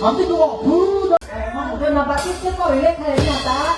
아무튼 그거 부르다. Rồi là bạn tiếp câu ý lên thầy nhà ta.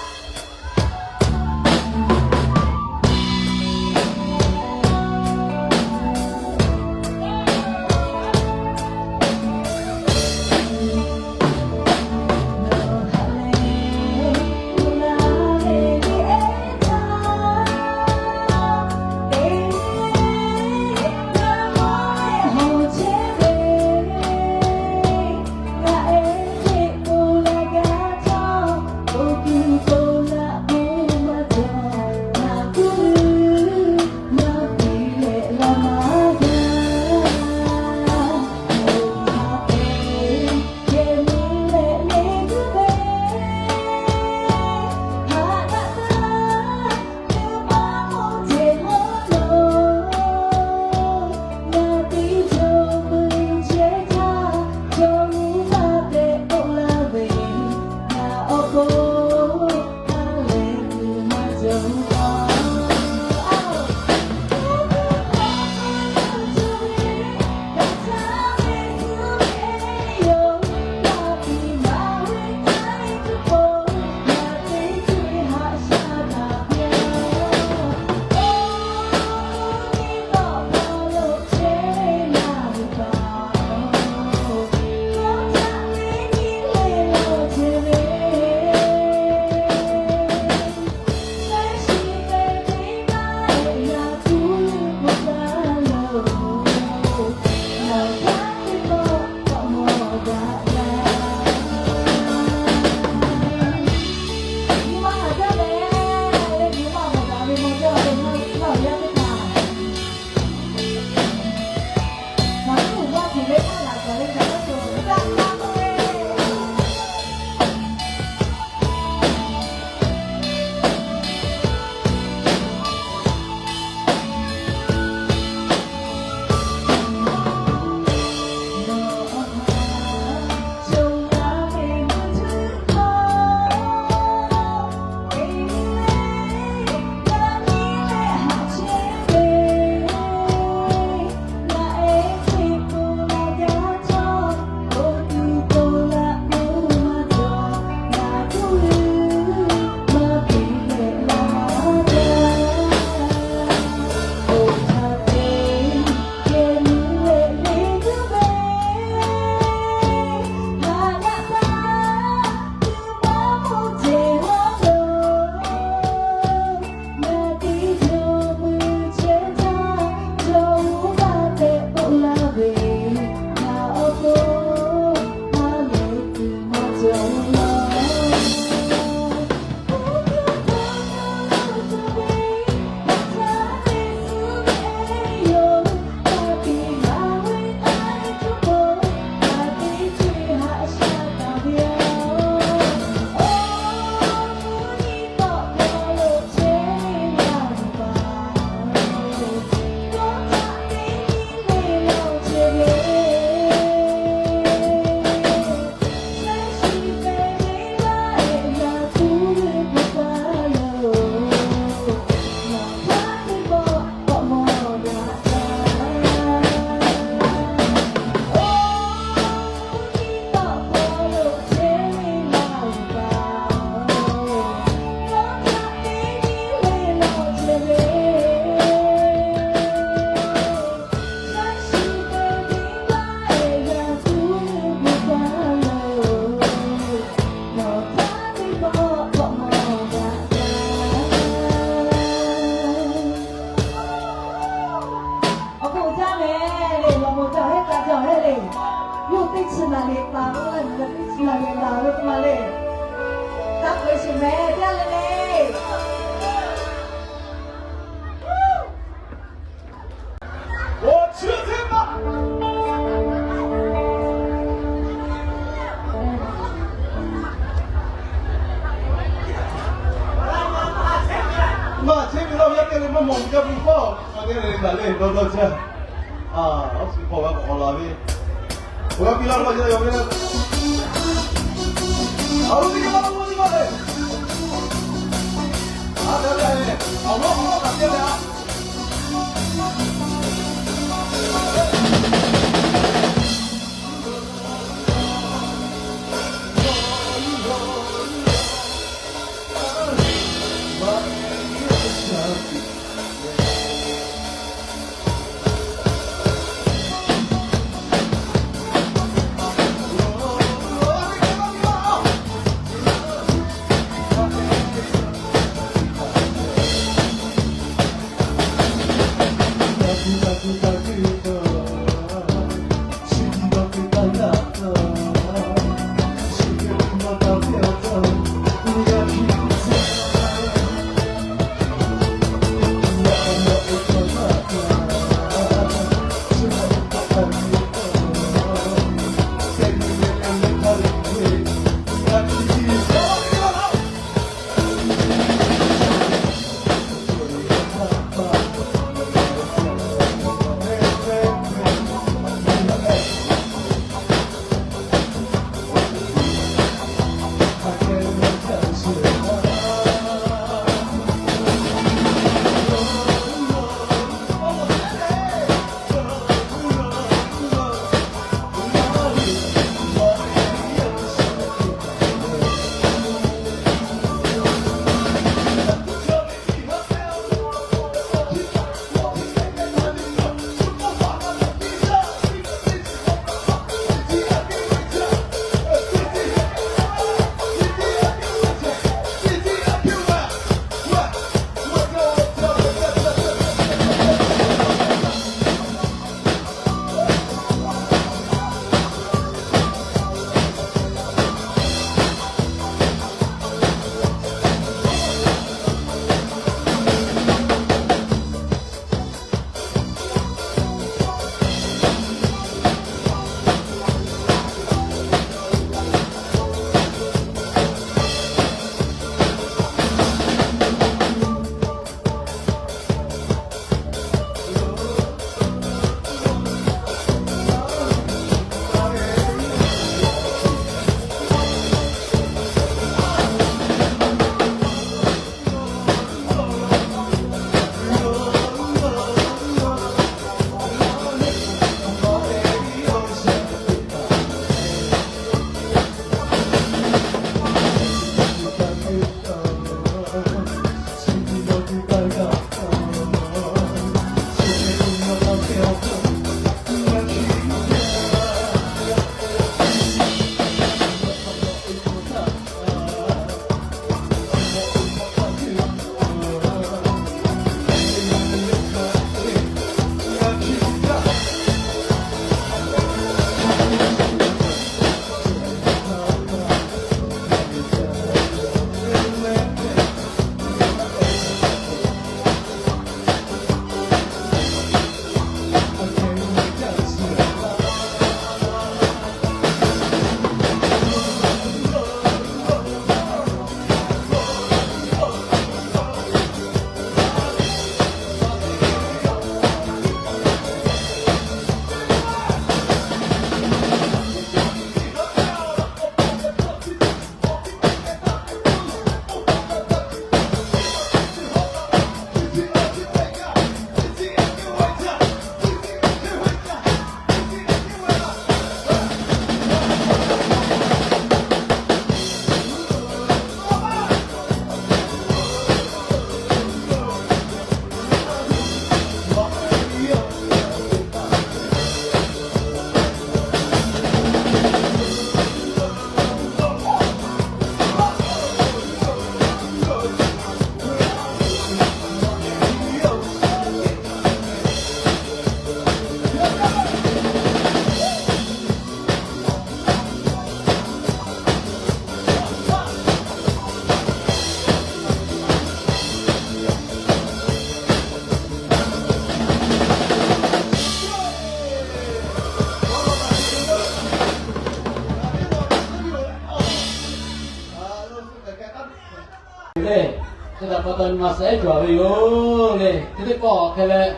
le thế là bắt đầu mà sẽ trở về yo le thế thì bỏ cái le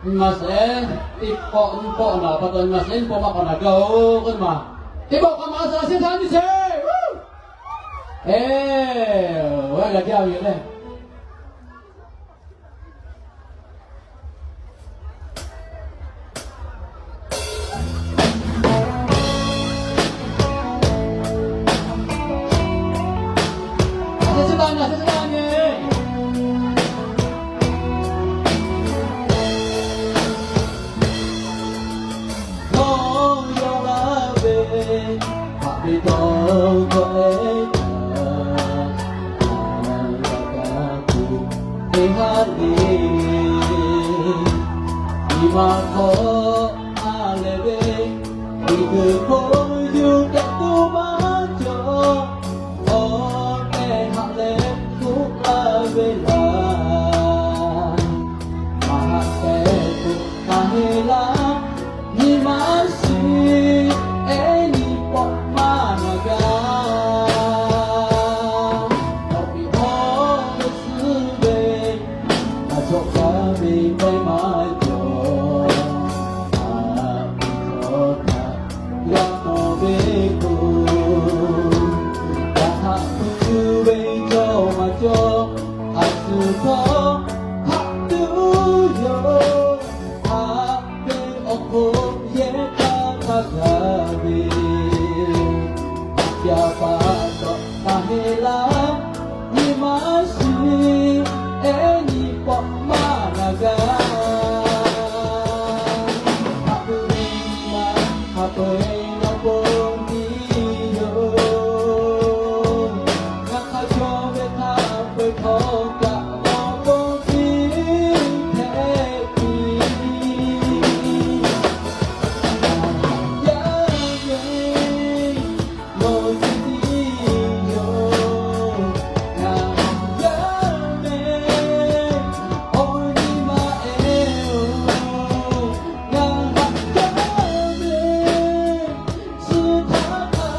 mà sẽ đi bỏ nào bắt đầu mà sẽ bỏ mà còn là đâu cơ mà thế bỏ cái mà sẽ tham đi xe vậy là giao gì đây mà có ale về thì cứ khối yêu đã tu bán cho để họ lên cũng là về lại mà sẽ cũng ta hề lắm như mà si em đi bỏ mà ga học bị khó với sự về mà cho cả mình bay mãi cho hạt sự khó hạt đủ yo hạt bên ông hồn dễ ta gà về ya ba do ta hê la ni ma si e ni po ma na ga hạt bên ma hạt bên ông hồn đi yo với thâu cả mong vô tin thế kỳ giá người ngồi đi nhiều ngàn giá mê ôi đi mà yêu ngàn hạt giá mê sự thả cả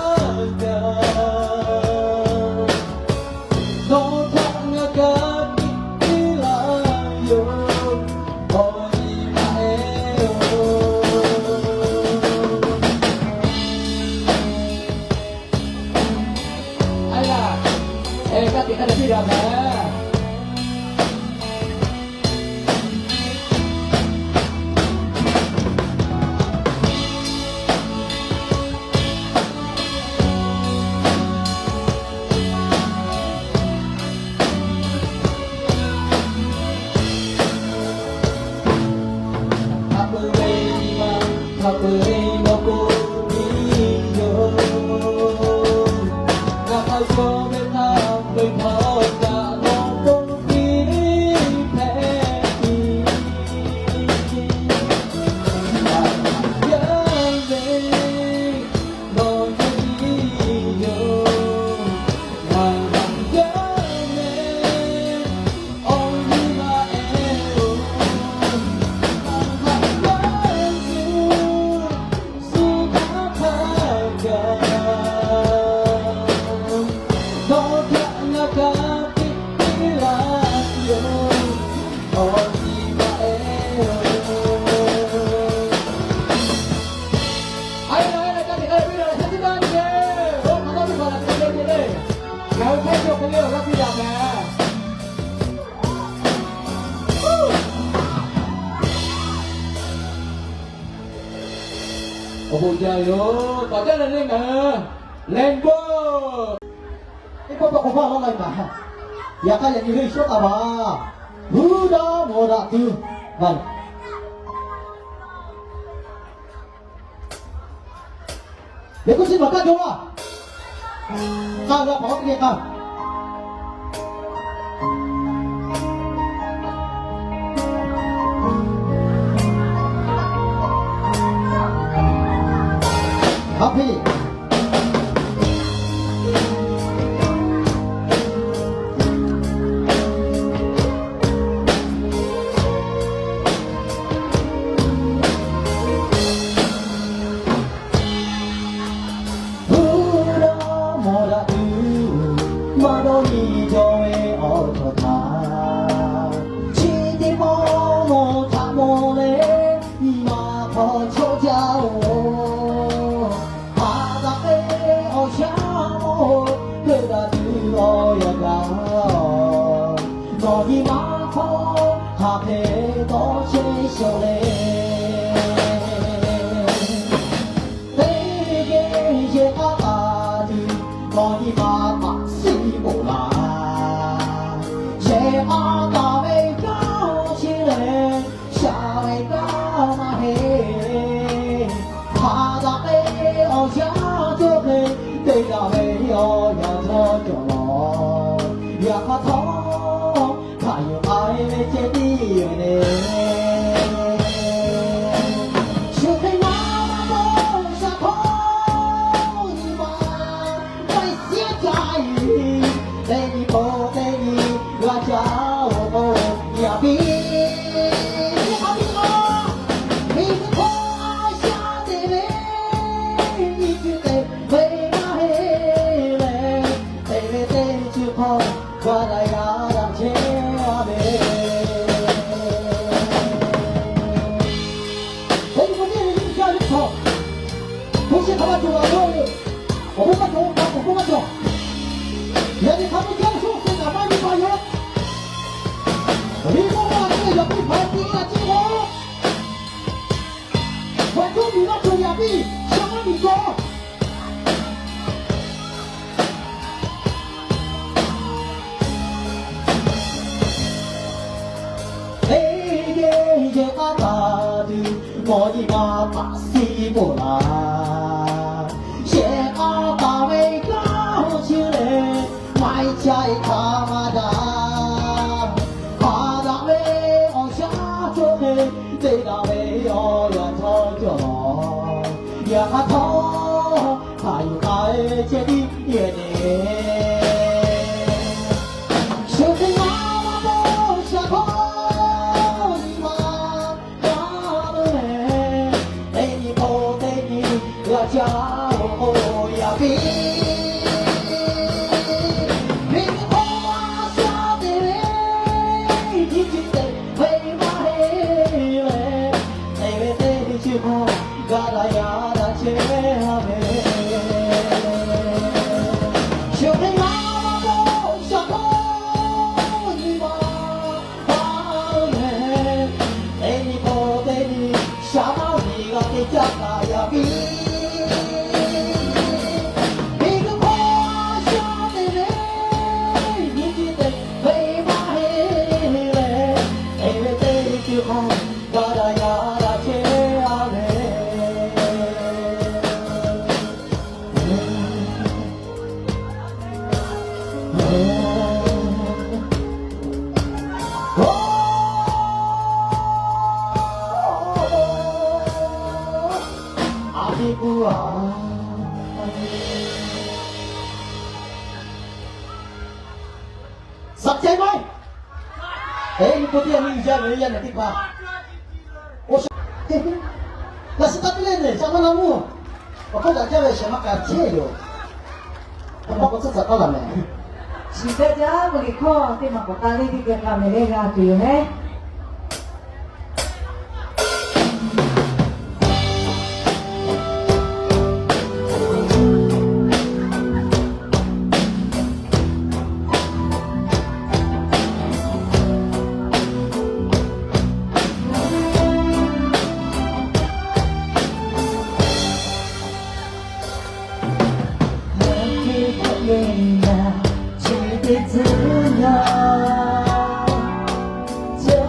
các chị đã đi đâu nè Ôi trời ơi, có chắc là lên mà lên vô cái con bọc hoa nó mà ya cái gì hơi sốt à bà hú đó mùa đã tư vâng để có xin vào các chú à sao ra bỏ cái gì không Happy. 마도 이조에 어쩌다 지디모노 타모네 마커 초자오 바다에 어샤모 그다 두어야가 너희 마커 앞에도 제쇼래 되게 예아가지 너희 마마 시보라 제아가메 가오시래 샤웨가마해 바다에 어샤저해 내가 왜여야 저절로 야카토 가요 아이메 제디네 슈페 마마모 샤토니마 마이시아자이 내니 보내니 라자오 야비 미스코 아샤데베 니주데 베마헤레 베베데 주포 과다야라 제아메 대부분이 인기하면서 도시 가만히 와서 오고가 좋은 오고가 좋아 여기 가면 그냥 수업생가 많이 봐요 일본어가 옆에 발등이나 찍고 완전 미나 조야비 시험을 믿고 에게 이제 아가드 머리가 바시보라 셰아가웨 가오시래 마이차이 가마다 바다웨 어샤조메 내가웨 여야 저저 야가토 가유가에 제디 예네 슈팅 마마모 샤코니마 가르네 에니 보데니 라자오 야비 미미코 아샤데레 니지데 베이마헤레 에베데 주고 가라야라 제하메 슈팅 마마모 샤코니마 가르네 에니 보데니 샤마리가 깨짝가야비 미미코 아샤데레 니지데 베이마헤레 에베데 주고 가라야라 제하메 아비구아 삭제 mai em có tiền mình ra với nhân là thích vào ôi là sẽ tắt lên để cho nó mua và không phải cho về sẽ mắc cả chế rồi không có chất giật đó là mẹ 진짜자 우리 커 때만 거다리 디게 카메라가 되네 나 지게 들려 저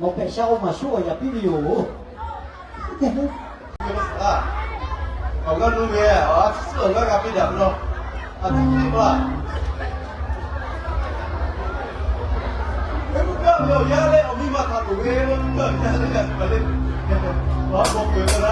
我白下我嘛说呀，比比哟。我跟路边啊，是我个咖啡店咯，啊，对吧？没有压力，我密码卡路边，没有压力，反正我过去了。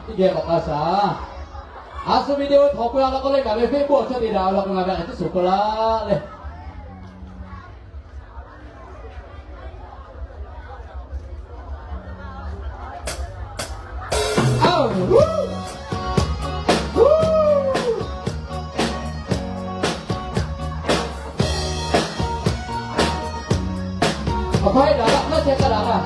ที่เกี่ยวกับภาษาอาสวิดีโอถกเวลาแล้วก็เล่นกับเฟซบุ๊กช่วงนี้เราเป็นงานแบบที่สุดก็ละเลยอ้าวเอาไปเดี๋ยวเราเลิกเช็คกันแล้วนะ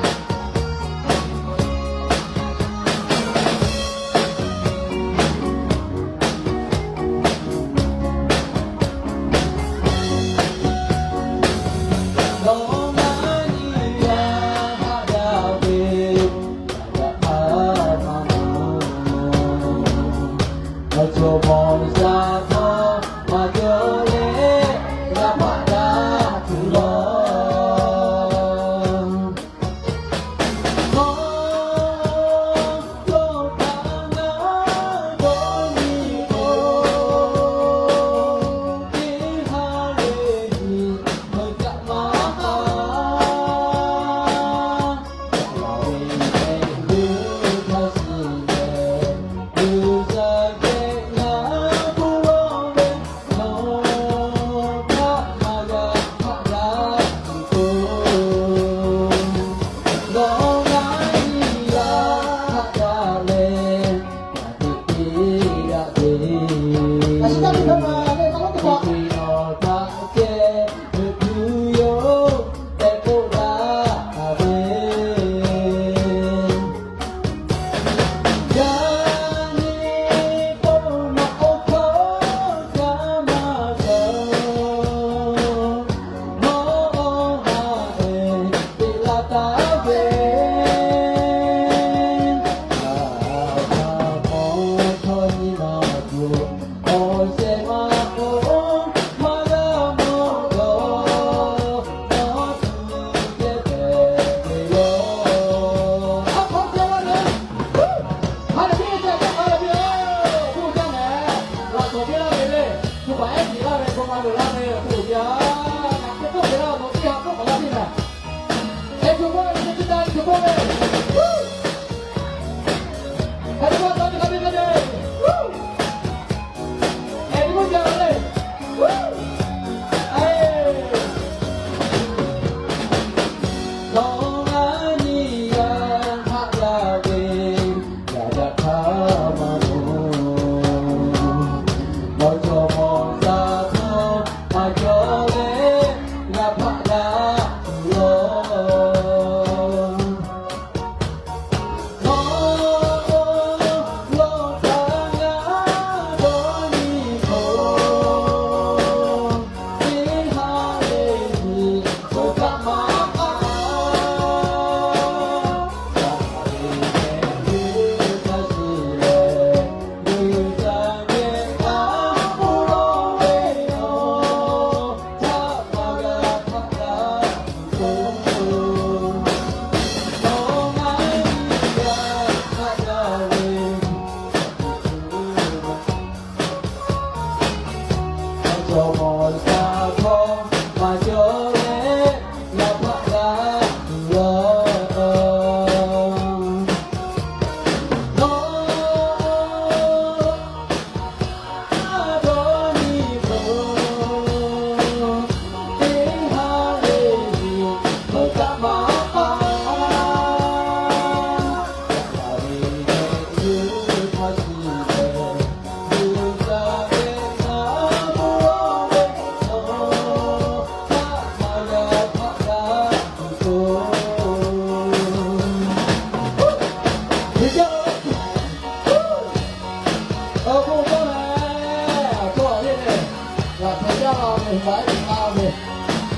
要了，你来啊你，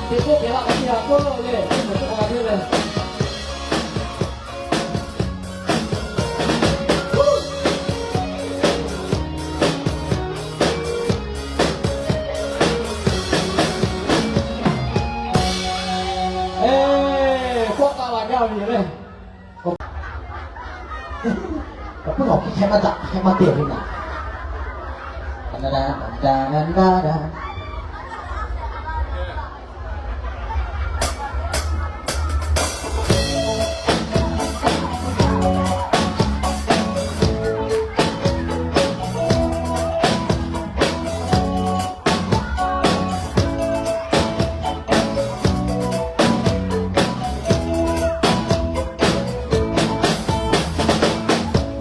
别过别了，你啊过了你，我这个对的。你嘞，我不老去开马扎，开马点的呢。哒哒哒哒哒哒。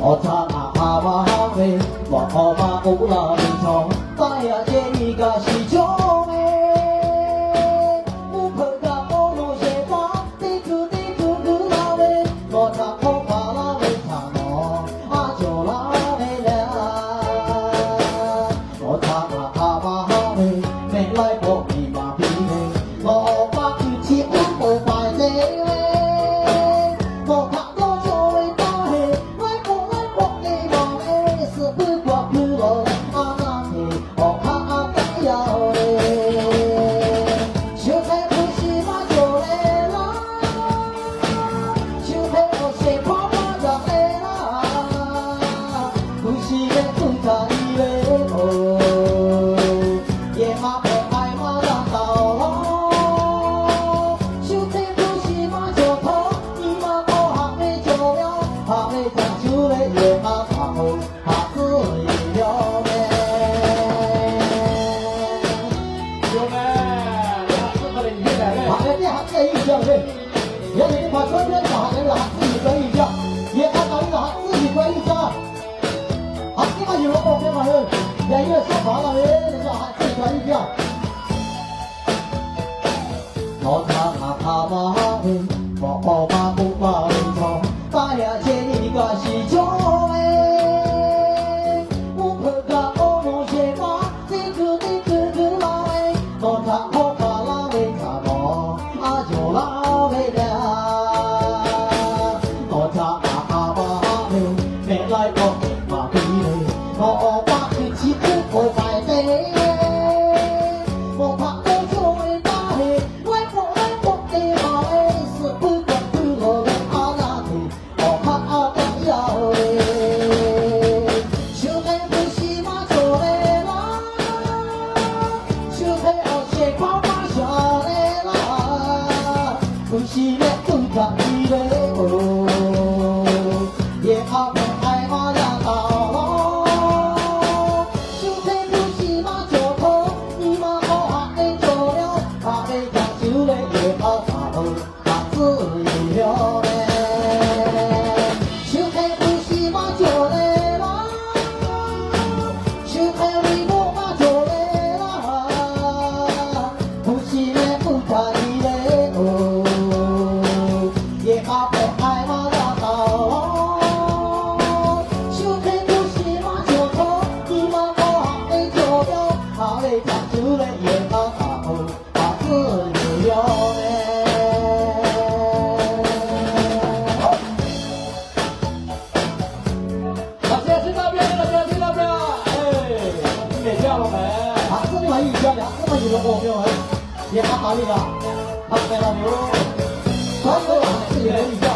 我唱啊哈嘛哈喂，我好嘛不拉你唱，大呀这一个是叫咩？不可噶我弄些花，地库库拉喂，我唱好嘛拉喂唱咯，啊就拉喂了。我唱啊哈嘛哈喂，没来过你嘛比喂，我把去吃不快乐喂，我唱。人家把春天打人了，自己转一下，也他打人了，自己转一下。啊，这么有了宝贝嘛，人家说法了，人家还自己转一下。我唱啊他嘛喂，我嘛不嘛唱，大呀这里个是叫喂，我可个我弄些嘛，地库拉喂，我唱好嘛拉喂唱咯，啊就拉喂了。我唱啊哈嘛喂，没来过嘛比喂，我把去吃苦快乐。我怕我就会打嘿，来过的嘛嘿，是不管不落的阿那嘿，我怕阿不要嘿。就嘿不是嘛做嘞啦，就嘿我些跑马下嘞啦，不是嘞不可以嘞哦，也怕不爱嘛呀到咯。就嘿不是嘛做头，你嘛好下的做了，下的讲究嘞也好下头，下自由嘞。就嘿不是嘛做嘞啦，就嘿你我嘛做嘞啦，不是嘞不可以嘞哦，也怕不爱嘛呀到咯。就嘿不是嘛做头，你嘛好下的做了，下的讲究嘞也好下头，下自由嘞。好，现在听到没有？听到没有？哎，听点叫了没？啊，这么一叫，这么一个朋友，也他哪里了？他在那里喽。传说啊，这里人一叫。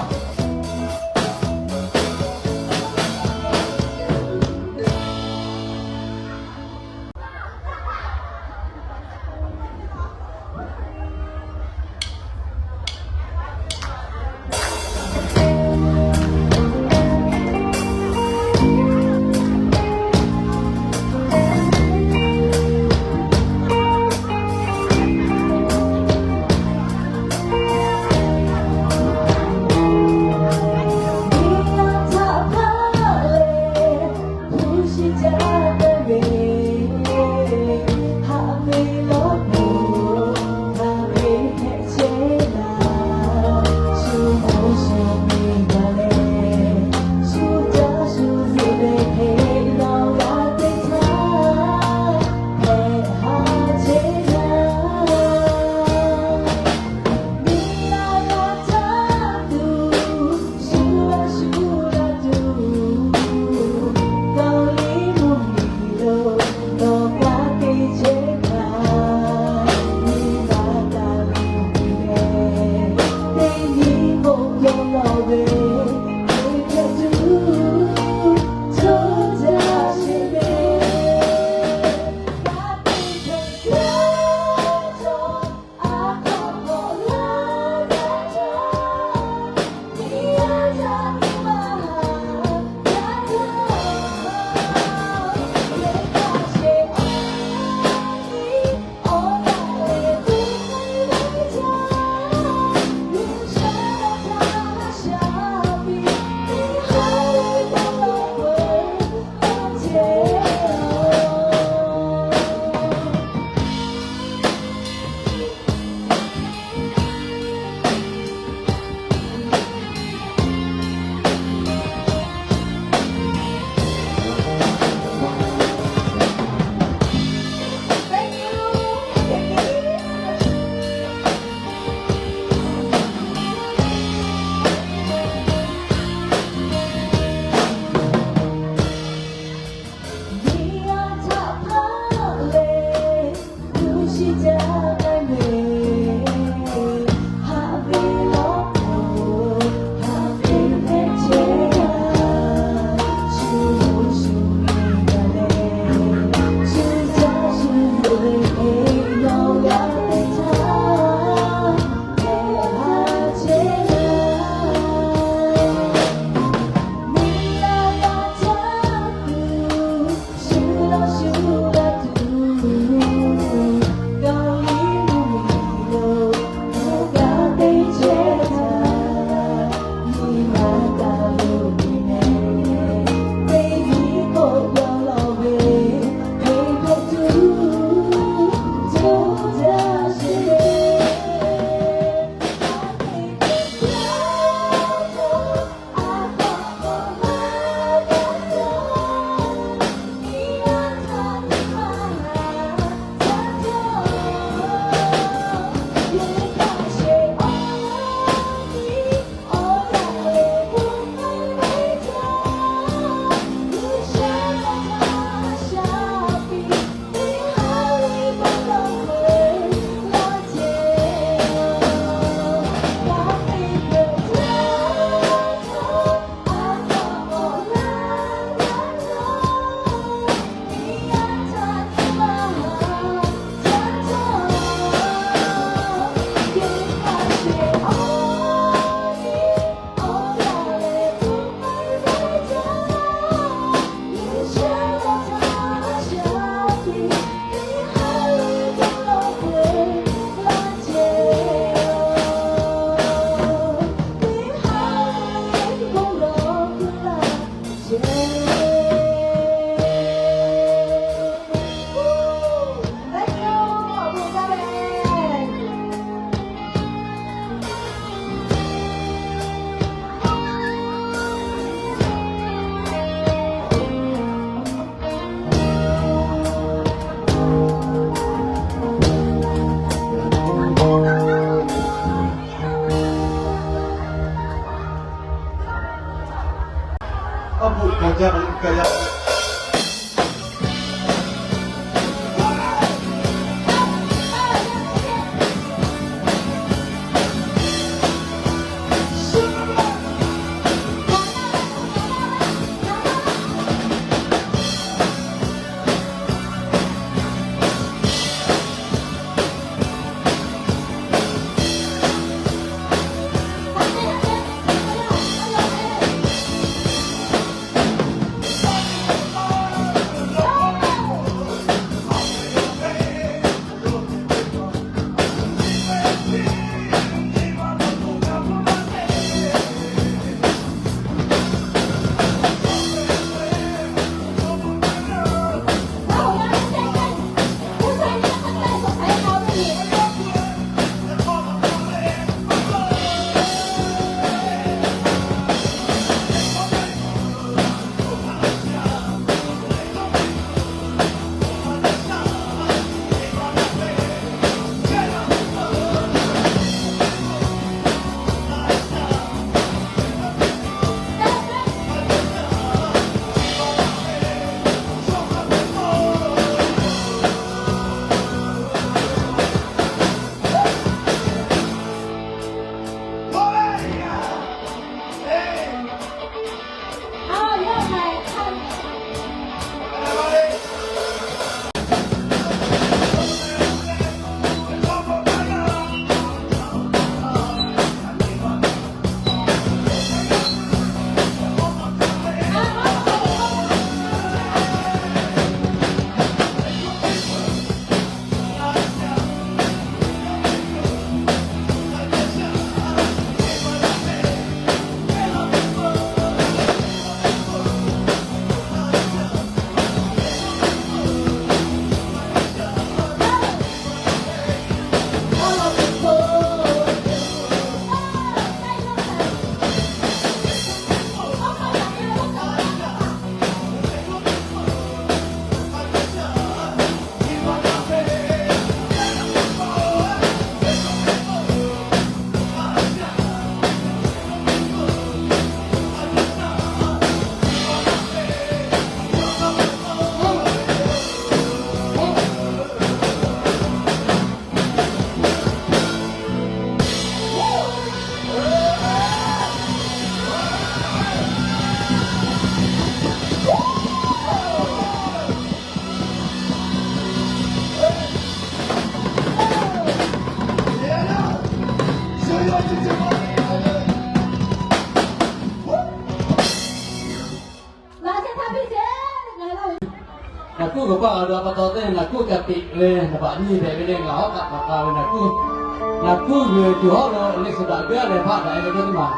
กูป้าเอาปะตอเต้นักกูกะปิเลยนะบ้านนี้แบบนี้เหงากับปากกานักกูอยู่ที่ห้องเราเล็กสุดาเบี้ยเลยพลาดไหนไปด้วยที่มา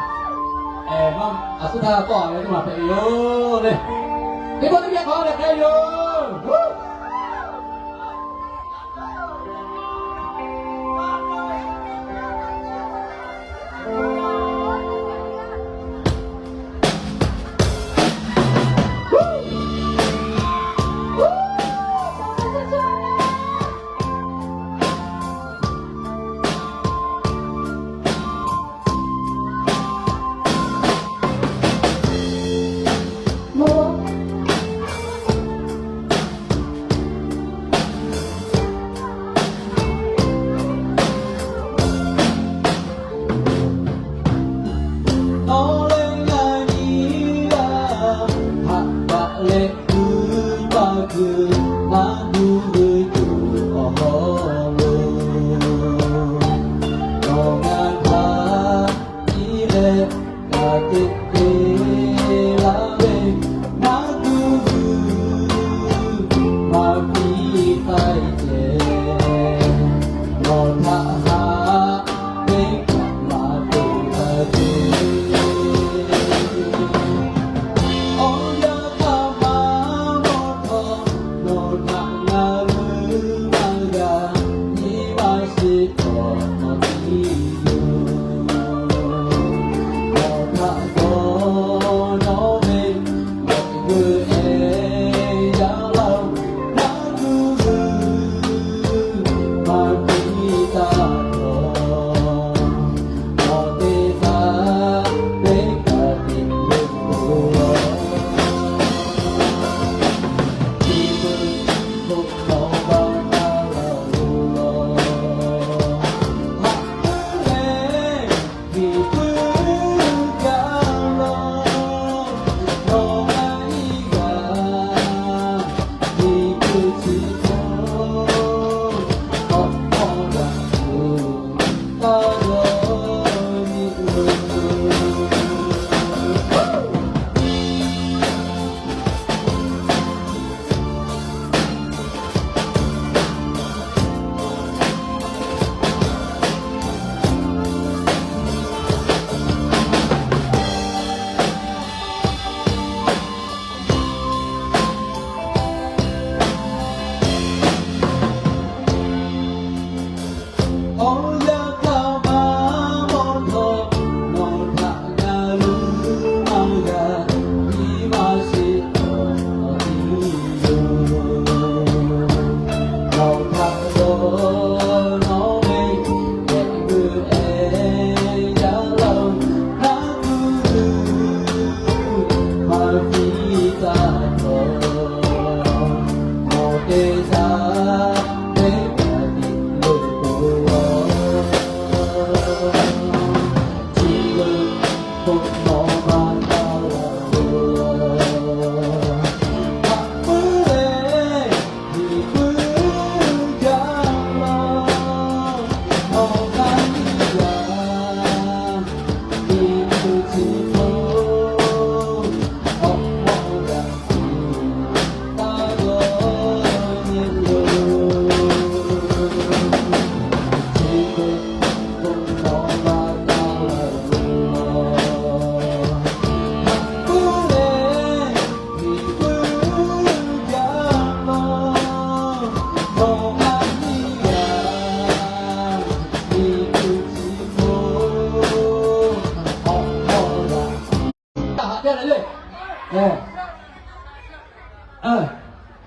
มั่งสุดท้ายต่อเลยที่มาไปโย่เลยที่คนที่อยากขอเลยใครโย่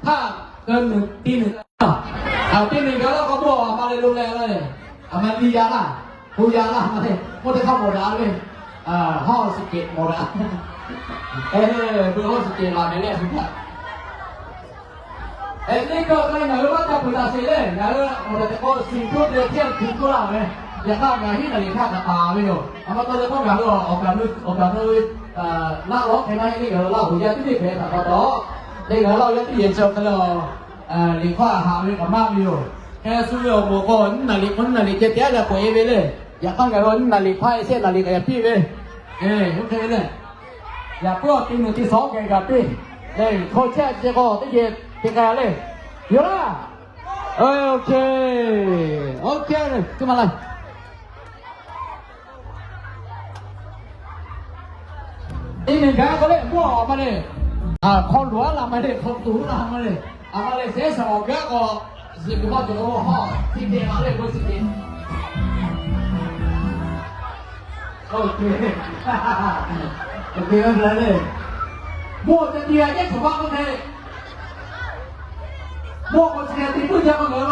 ถ้าเกินตีหนึ่งตีหนึ่งแล้วก็บอกมาเลยโรงแรมเลยมันมียาล่ะผู้ยาล่ะมาเลยหมดเข้าหมดแล้วเลยห้องสเก็ตหมดแล้วเพื่อห้องสเก็ตเราในเรื่องสุดท้ายนี่ก็ได้หน่อยว่าจะพูดอะไรเลยนะเราจะก็สิ่งที่เรื่องเที่ยงถึงตัวเราเลยอย่าข้ามงานที่ไหนข้ามตาไม่อยู่เอามาตัวจะต้องการเราออกแบบนู้นล่าล็อกให้ไหมนี่เราเล่าหัวยาที่นี่เพจต่อต่อนี่เราจะที่เห็นชมกันเราหลีกว่าหาเรื่องกับมากอยู่แค่สู้เราบุคคลนาฬิกานาฬิกาเตี้ยจะป่วยไปเลยอย่าข้ามกันว่านาฬิกาเส้นนาฬิกาพี่ไปโอเคเลยอย่าพลาดตีหนึ่งตีสองแกกับพี่โคเช่เจ้าก็ตีเย็นตีแกเลย有了。哎，OK，OK 了，干嘛来？你们看过来，我嘛嘞，靠罗了嘛嘞，靠堵了嘛嘞，嘛嘞，谁少个个是不好做好，今天嘛嘞不是的。OK， 哈哈哈 ，OK 了嘞，我这第二天出发过来。我今天对不讲个了。